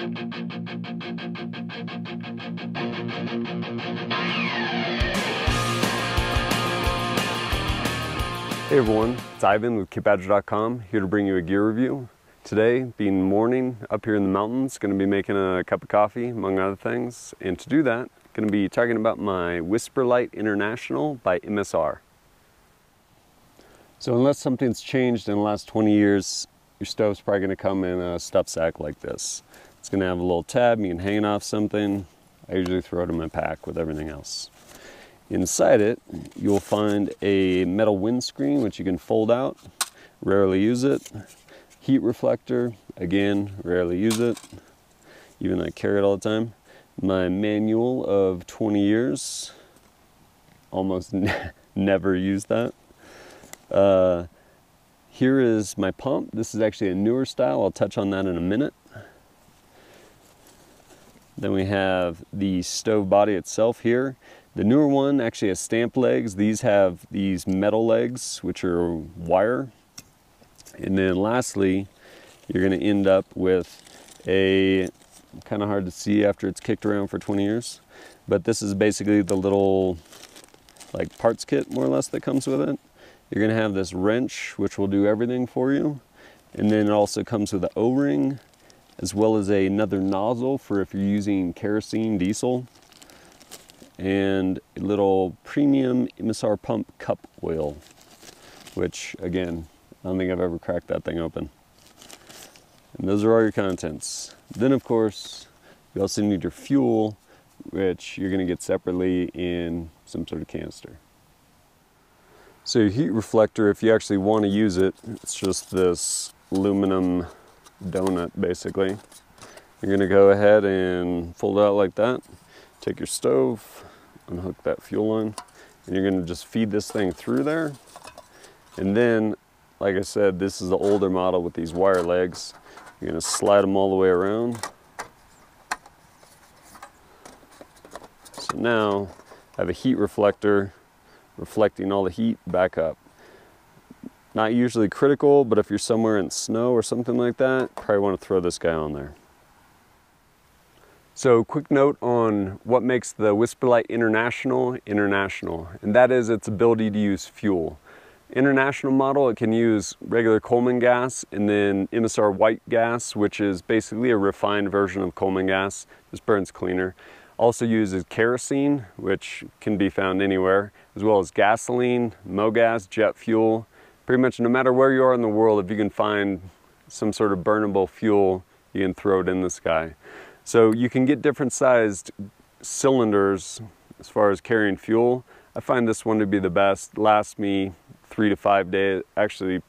Hey everyone, it's Ivan with KitBadger.com, here to bring you a gear review. Today, being morning up here in the mountains, going to be making a cup of coffee, among other things. And to do that, going to be talking about my Whisperlite International by MSR. So unless something's changed in the last 20 years, your stove's probably going to come in a stuff sack like this. It's going to have a little tab, you can hang it off something. I usually throw it in my pack with everything else. Inside it, you'll find a metal windscreen, which you can fold out. Rarely use it. Heat reflector, again, rarely use it. Even I carry it all the time. My manual of 20 years, almost never used that. Here is my pump. This is actually a newer style. I'll touch on that in a minute. Then we have the stove body itself here. The newer one actually has stamped legs. These have these metal legs, which are wire. And then lastly, you're gonna end up with a, kind of hard to see after it's kicked around for 20 years, but this is basically the little like parts kit more or less that comes with it. You're gonna have this wrench, which will do everything for you. And then it also comes with an O-ring, as well as another nozzle for if you're using kerosene, diesel, and a little premium MSR pump cup oil, which again, I don't think I've ever cracked that thing open. And those are all your contents. Then of course, you also need your fuel, which you're gonna get separately in some sort of canister. So your heat reflector, if you actually want to use it, it's just this aluminum donut basically. You're gonna go ahead and fold it out like that. Take your stove, unhook that fuel line, and you're gonna just feed this thing through there. And then, like I said, this is the older model with these wire legs. You're gonna slide them all the way around. So now I have a heat reflector reflecting all the heat back up. Not usually critical, but if you're somewhere in snow or something like that, probably want to throw this guy on there. So quick note on what makes the Whisperlite International, and that is its ability to use fuel. International model, it can use regular Coleman gas and then MSR white gas, which is basically a refined version of Coleman gas, just burns cleaner. Also uses kerosene, which can be found anywhere, as well as gasoline, mogas, jet fuel. Pretty much no matter where you are in the world, if you can find some sort of burnable fuel, you can throw it in the sky. So you can get different sized cylinders as far as carrying fuel. I find this one to be the best. Lasts me 3 to 5 days, actually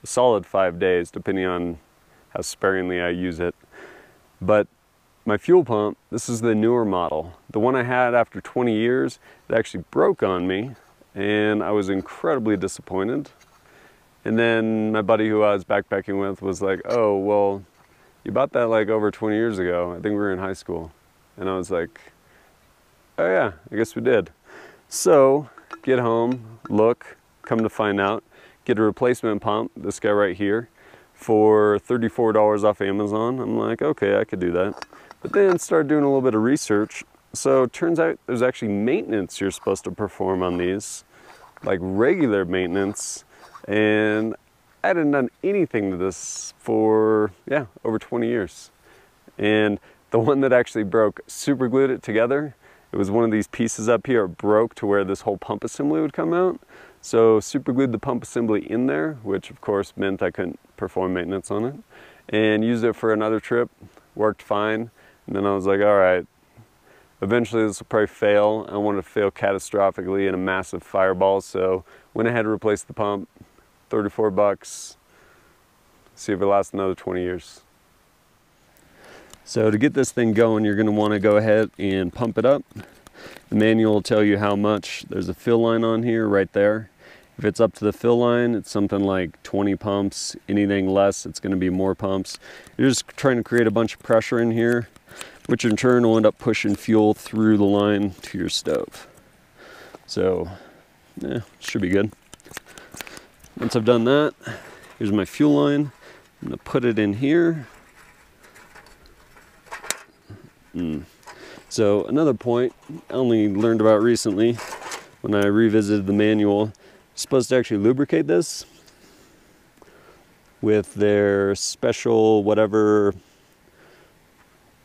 a solid 5 days, depending on how sparingly I use it. But my fuel pump, this is the newer model. The one I had after 20 years, it actually broke on me and I was incredibly disappointed. And then my buddy who I was backpacking with was like, oh, well, you bought that like over 20 years ago. I think we were in high school. And I was like, oh yeah, I guess we did. So get home, look, come to find out, get a replacement pump, this guy right here, for $34 off Amazon. I'm like, okay, I could do that. But then started doing a little bit of research. So it turns out there's actually maintenance you're supposed to perform on these, like regular maintenance. And I hadn't done anything to this for, yeah, over 20 years. And the one that actually broke, super glued it together. It was one of these pieces up here, it broke to where this whole pump assembly would come out. So super glued the pump assembly in there, which of course meant I couldn't perform maintenance on it. And used it for another trip, worked fine. And then I was like, all right, eventually this will probably fail. I don't want it to fail catastrophically in a massive fireball. So went ahead and replaced the pump. 34 bucks, see if it lasts another 20 years. So to get this thing going, you're gonna wanna go ahead and pump it up. The manual will tell you how much. There's a fill line on here, right there. If it's up to the fill line, it's something like 20 pumps. Anything less, it's gonna be more pumps. You're just trying to create a bunch of pressure in here, which in turn will end up pushing fuel through the line to your stove. So, yeah, should be good. Once I've done that, here's my fuel line. I'm gonna put it in here. So another point I only learned about recently when I revisited the manual, you're supposed to actually lubricate this with their special whatever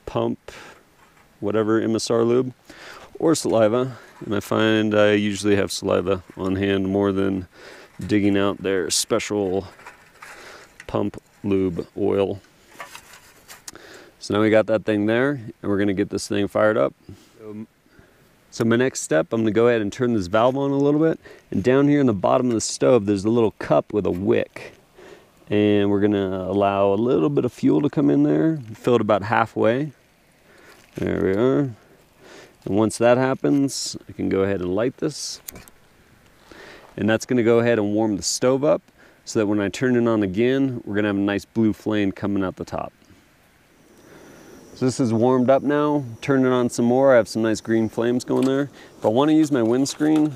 pump, whatever MSR lube, or saliva. And I find I usually have saliva on hand more than digging out their special pump lube oil. So now we got that thing there, and we're gonna get this thing fired up. So my next step, I'm gonna go ahead and turn this valve on a little bit, and down here in the bottom of the stove, there's a little cup with a wick. And we're gonna allow a little bit of fuel to come in there, fill it about halfway. There we are. And once that happens, I can go ahead and light this. And that's gonna go ahead and warm the stove up so that when I turn it on again, we're gonna have a nice blue flame coming out the top. So this is warmed up now. Turn it on some more. I have some nice green flames going there. If I wanna use my windscreen,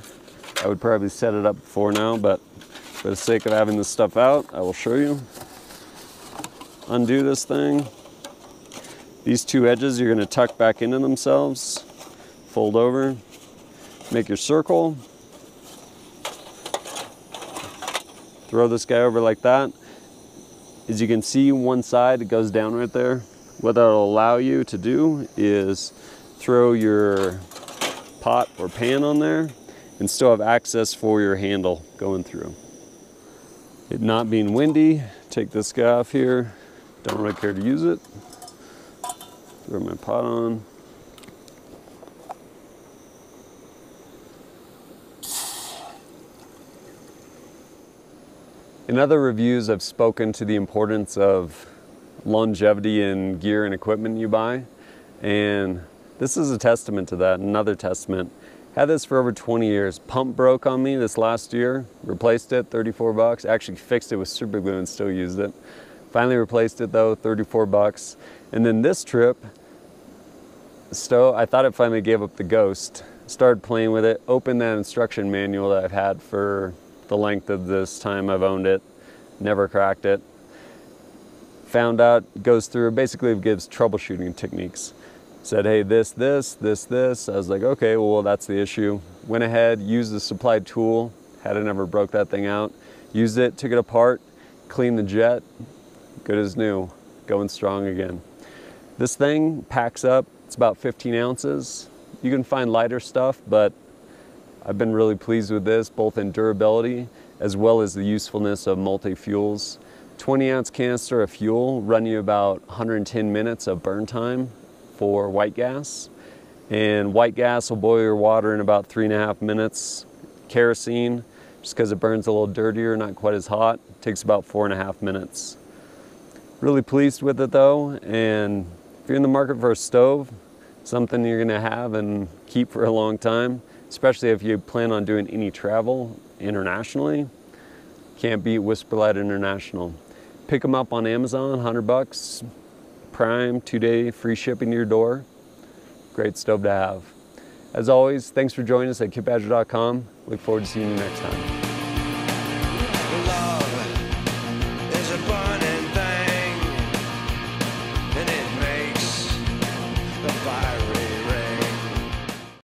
I would probably set it up before now, but for the sake of having this stuff out, I will show you. Undo this thing. These two edges you're gonna tuck back into themselves. Fold over, make your circle. Throw this guy over like that. As you can see, one side, it goes down right there. What that'll allow you to do is throw your pot or pan on there and still have access for your handle going through. It not being windy, take this guy off here. Don't really care to use it. Throw my pot on. In other reviews, I've spoken to the importance of longevity in gear and equipment you buy, and this is a testament to that. Another testament. Had this for over 20 years. Pump broke on me this last year. Replaced it, 34 bucks. Actually fixed it with super glue and still used it. Finally replaced it though, 34 bucks. And then this trip, stove, I thought it finally gave up the ghost. Started playing with it, opened that instruction manual that I've had for the length of this time I've owned it. Never cracked it. Found out, goes through, basically it gives troubleshooting techniques. Said, hey, this. I was like, okay, well, that's the issue. Went ahead, used the supplied tool, had it never broke that thing out. Used it, took it apart, cleaned the jet, good as new, going strong again. This thing packs up, it's about 15 ounces. You can find lighter stuff, but I've been really pleased with this, both in durability as well as the usefulness of multi-fuels. 20-ounce canister of fuel run you about 110 minutes of burn time for white gas, and white gas will boil your water in about 3.5 minutes. Kerosene, just because it burns a little dirtier, not quite as hot, takes about 4.5 minutes. Really pleased with it though, and if you're in the market for a stove, something you're gonna have and keep for a long time, especially if you plan on doing any travel internationally, can't beat Whisperlite International. Pick them up on Amazon, 100 bucks. Prime, 2-day free shipping to your door. Great stove to have. As always, thanks for joining us at kitbadger.com. Look forward to seeing you next time.